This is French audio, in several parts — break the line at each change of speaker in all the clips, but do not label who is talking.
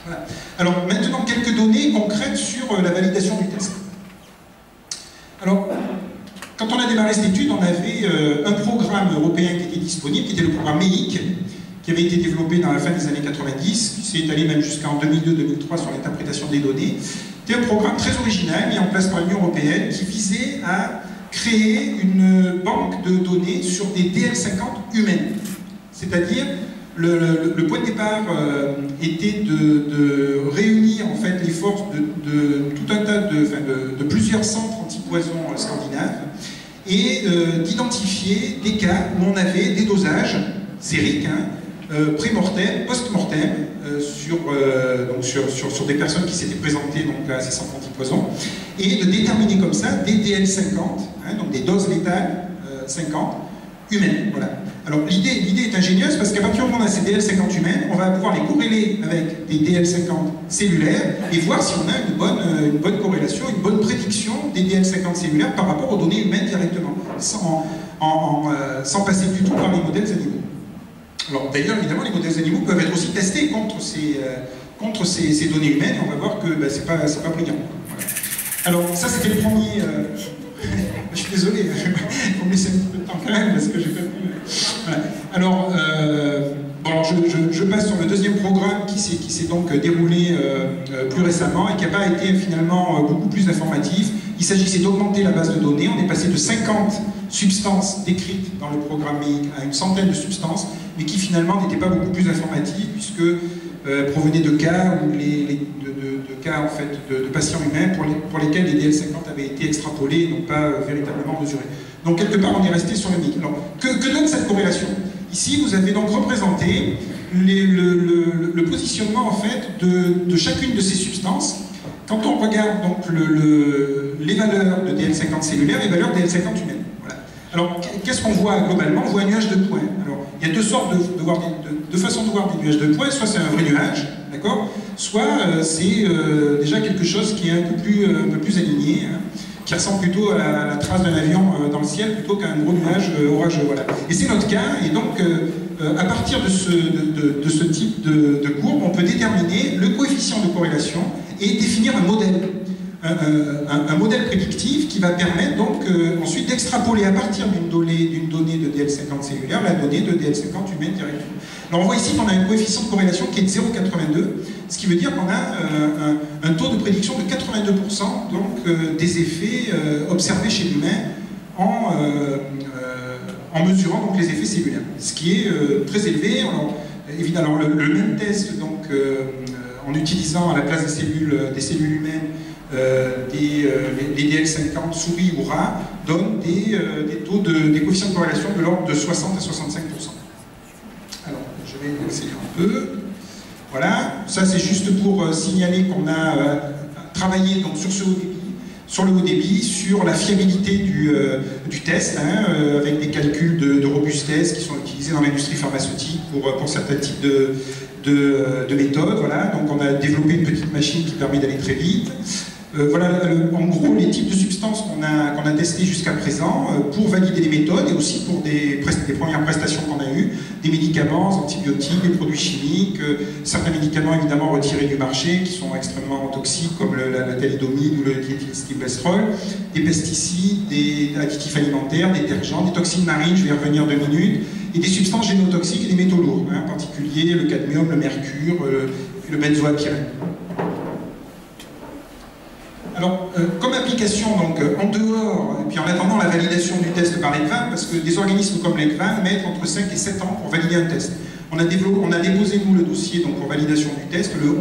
Voilà. Alors maintenant, quelques données concrètes sur la validation du test. Alors, quand on a démarré cette étude, on avait un programme européen qui était disponible, qui était le programme MEIC, qui avait été développé dans la fin des années 90, qui s'est étalé même jusqu'en 2002-2003 sur l'interprétation des données. C'était un programme très original, mis en place par l'Union européenne, qui visait à créer une banque de données sur des DL50 humaines. C'est-à-dire, le point de départ était de réunir en fait les forces de tout un tas de plusieurs centres antipoison scandinaves et d'identifier des cas où on avait des dosages sériques, pré-mortem, post-mortem, sur des personnes qui s'étaient présentées donc, à ces centres antipoison, et de déterminer comme ça des DL50, donc des doses létales 50 humaines. Voilà. Alors l'idée est ingénieuse parce qu'à partir du moment où on a ces DL50 humaines, on va pouvoir les corréler avec des DL50 cellulaires et voir si on a une bonne corrélation, une bonne prédiction des DL50 cellulaires par rapport aux données humaines directement, sans passer du tout par les modèles animaux. Alors d'ailleurs, évidemment, les modèles animaux peuvent être aussi testés contre ces données humaines, et on va voir que c'est pas brillant. Voilà. Alors ça c'était le premier... je suis désolé, il faut me laisser un petit peu de temps quand même, parce que j'ai pas pu... Voilà. Alors, je passe sur le deuxième programme qui s'est donc déroulé plus récemment et qui n'a pas été finalement beaucoup plus informatif. Il s'agissait d'augmenter la base de données. On est passé de 50 substances décrites dans le programme MEIC à une centaine de substances, mais qui finalement n'étaient pas beaucoup plus informatives, puisque provenaient de cas de cas en fait, de patients humains pour lesquels les DL50 avaient été extrapolés et non pas véritablement mesurés. Donc quelque part on est resté sur le MEIC. Alors, que donne cette corrélation? Ici vous avez donc représenté le positionnement en fait de chacune de ces substances. Quand on regarde donc les valeurs de DL50 cellulaires et les valeurs de DL50 humaines. Voilà. Alors qu'est-ce qu'on voit globalement? On voit un nuage de points. Alors il y a deux sortes de façons de voir des nuages de points. Soit c'est un vrai nuage, d'accord? Soit c'est déjà quelque chose qui est un peu plus aligné, qui ressemble plutôt à la trace d'un avion dans le ciel plutôt qu'à un gros nuage orageux. Voilà. Et c'est notre cas, et donc à partir de ce type de courbe, on peut déterminer le coefficient de corrélation et définir un modèle. Un modèle prédictif qui va permettre donc ensuite d'extrapoler à partir d'une donnée de DL50 cellulaire la donnée de DL50 humaine directement. Alors on voit ici qu'on a un coefficient de corrélation qui est de 0,82, ce qui veut dire qu'on a un taux de prédiction de 82% donc, des effets observés chez l'humain en mesurant donc, les effets cellulaires, ce qui est très élevé. Alors, évidemment, le même test donc, en utilisant à la place des cellules humaines les DL50 souris ou rats donnent des coefficients de corrélation de l'ordre de 60 à 65%. Alors, je vais accélérer un peu. Voilà, ça c'est juste pour signaler qu'on a travaillé donc, sur le haut débit, sur la fiabilité du test, avec des calculs de robustesse qui sont utilisés dans l'industrie pharmaceutique pour certains types de méthodes. Voilà. Donc on a développé une petite machine qui permet d'aller très vite. Voilà en gros les types de substances qu'on a testées jusqu'à présent pour valider les méthodes et aussi pour des premières prestations qu'on a eues, des médicaments, antibiotiques, des produits chimiques, certains médicaments évidemment retirés du marché qui sont extrêmement toxiques comme la thalidomide ou le diéthylglycérol, des pesticides, des additifs alimentaires, des détergents, des toxines marines, je vais y revenir 2 minutes, et des substances génotoxiques et des métaux lourds, en particulier le cadmium, le mercure, le benzoapyrène. Alors, comme application, donc, en dehors, et puis en attendant la validation du test par l'ECVAM, parce que des organismes comme l'ECVAM mettent entre 5 et 7 ans pour valider un test. On a déposé, nous, le dossier donc, pour validation du test le 11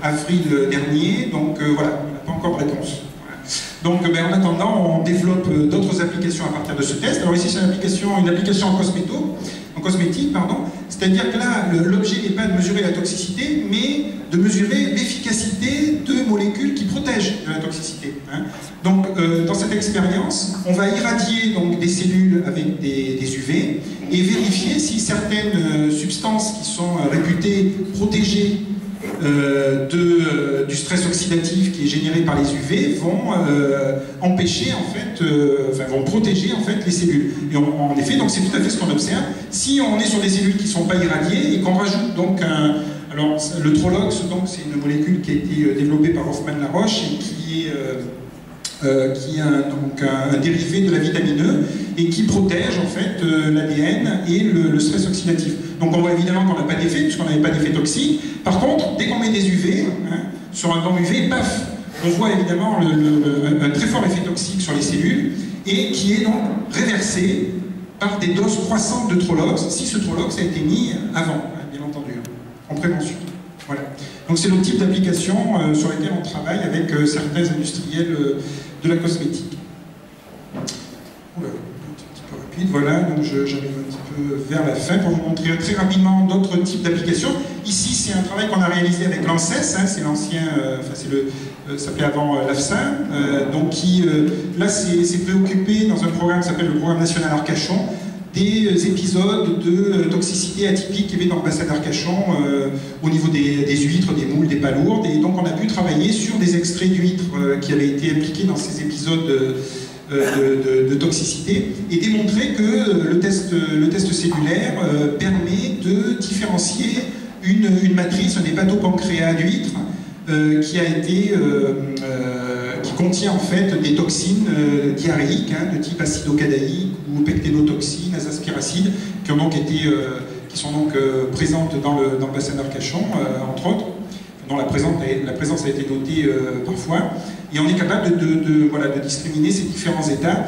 avril dernier, donc voilà, on n'a pas encore de réponse. Voilà. Donc, en attendant, on développe d'autres applications à partir de ce test. Alors ici, c'est une application en cosmétique, c'est-à-dire que là, l'objet n'est pas de mesurer la toxicité, mais de mesurer l'efficacité de molécules qui protègent de la toxicité. Donc, dans cette expérience, on va irradier donc, des cellules avec des UV et vérifier si certaines substances qui sont réputées protégées du stress oxydatif qui est généré par les UV vont empêcher en fait, vont protéger en fait les cellules. Et en effet, donc c'est tout à fait ce qu'on observe. Si on est sur des cellules qui ne sont pas irradiées et qu'on rajoute donc Alors, le Trolox, donc, c'est une molécule qui a été développée par Hoffmann-La Roche et qui est un dérivé de la vitamine E et qui protège en fait l'ADN et le stress oxydatif. Donc on voit évidemment qu'on n'a pas d'effet, puisqu'on n'avait pas d'effet toxique. Par contre, dès qu'on met des UV, sur un banc UV, paf, on voit évidemment un très fort effet toxique sur les cellules et qui est donc réversé par des doses croissantes de Trolox, si ce Trolox a été mis avant, bien entendu, en prévention. Voilà. Donc c'est le type d'application sur lesquelles on travaille avec certains industriels de la cosmétique. Oula, un petit peu rapide, voilà, donc j'arrive un petit peu vers la fin pour vous montrer très rapidement d'autres types d'applications. Ici, c'est un travail qu'on a réalisé avec l'ANSES, c'est l'ancien, ça s'appelait avant l'AFSA, donc qui, là, s'est préoccupé dans un programme qui s'appelle le Programme National Arcachon, des épisodes de toxicité atypique qu'il y avait dans le bassin d'Arcachon au niveau des huîtres, des moules, des palourdes, et donc on a pu travailler sur des extraits d'huîtres qui avaient été impliqués dans ces épisodes de toxicité et démontrer que le test cellulaire permet de différencier une matrice, un hépatopancréas d'huîtres qui contient en fait des toxines diarrhéiques de type acidocadaïque ou pecténotoxines, azaspiracides, qui sont donc présentes dans le bassin d'Arcachon, entre autres, dont la présence a été notée parfois. Et on est capable de discriminer ces différents états,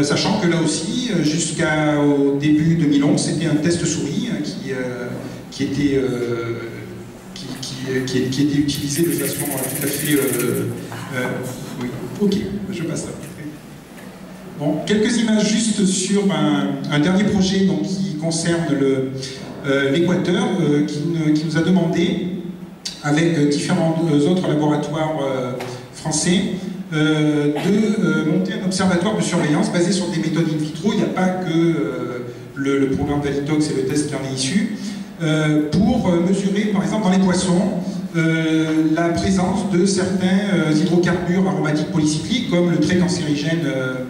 sachant que là aussi, jusqu'au début 2011, c'était un test souris qui était utilisé de façon tout à fait... oui, ok, je passe là. Bon, quelques images juste sur un dernier projet donc, qui concerne l'Équateur, qui nous a demandé, avec différents autres laboratoires français, de monter un observatoire de surveillance basé sur des méthodes in vitro. Il n'y a pas que le programme Valitox et le test qui en est issu, pour mesurer, par exemple, dans les poissons, la présence de certains hydrocarbures aromatiques polycycliques, comme le très cancérigène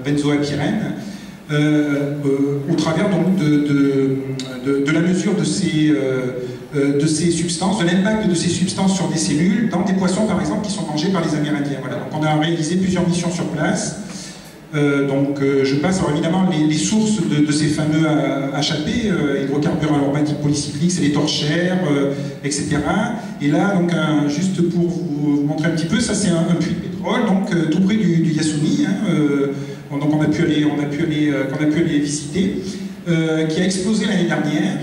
benzoapyrène, au travers donc, de la mesure de ces substances, de l'impact de ces substances sur des cellules, dans des poissons, par exemple, qui sont mangés par les Amérindiens. Voilà. Donc on a réalisé plusieurs missions sur place. Je passe, alors évidemment, les sources de ces fameux HAP, hydrocarbures aromatiques polycycliques, c'est les torchères, etc. Et là, donc, juste pour vous montrer un petit peu, ça c'est un puits de pétrole, donc tout près du Yasuni, donc on a pu aller visiter, qui a explosé l'année dernière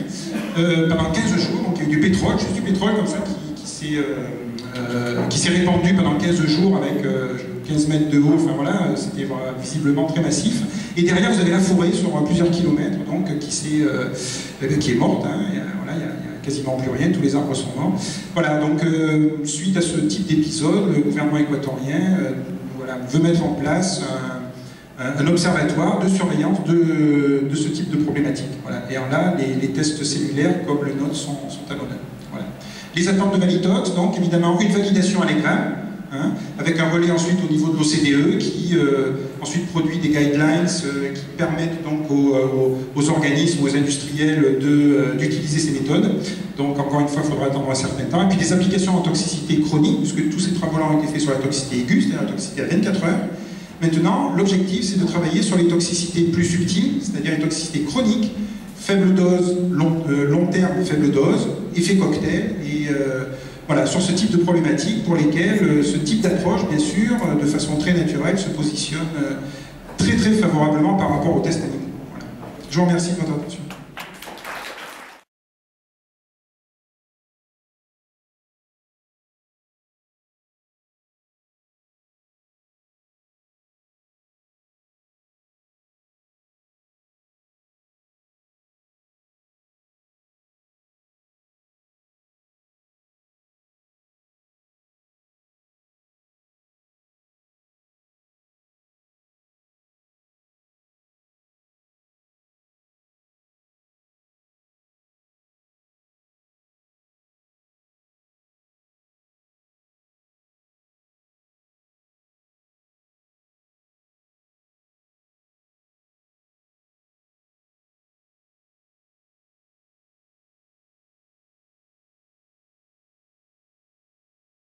pendant 15 jours, donc il y a eu du pétrole, juste du pétrole comme ça, qui s'est répandu pendant 15 jours avec 15 mètres de haut, enfin voilà, c'était visiblement très massif. Et derrière, vous avez la forêt sur plusieurs kilomètres, donc qui est morte, il n'y a quasiment plus rien, tous les arbres sont morts. Voilà, donc suite à ce type d'épisode, le gouvernement équatorien veut mettre en place un observatoire de surveillance de ce type de problématique. Voilà. Et là, les tests cellulaires, comme le nôtre, sont à l'honneur. Voilà. Les attentes de Valitox, donc évidemment une validation à l'égramme, avec un relais ensuite au niveau de l'OCDE qui ensuite produit des guidelines qui permettent donc aux organismes, aux industriels d'utiliser ces méthodes. Donc encore une fois, il faudra attendre un certain temps. Et puis des applications en toxicité chronique, puisque tous ces travaux-là ont été faits sur la toxicité aiguë, c'est-à-dire la toxicité à 24 heures. Maintenant, l'objectif, c'est de travailler sur les toxicités plus subtiles, c'est-à-dire les toxicités chroniques, faible dose, long terme, faible dose, effet cocktail, et voilà, sur ce type de problématiques pour lesquelles ce type d'approche, bien sûr, de façon très naturelle, se positionne très très favorablement par rapport aux tests animaux. Voilà. Je vous remercie de votre attention.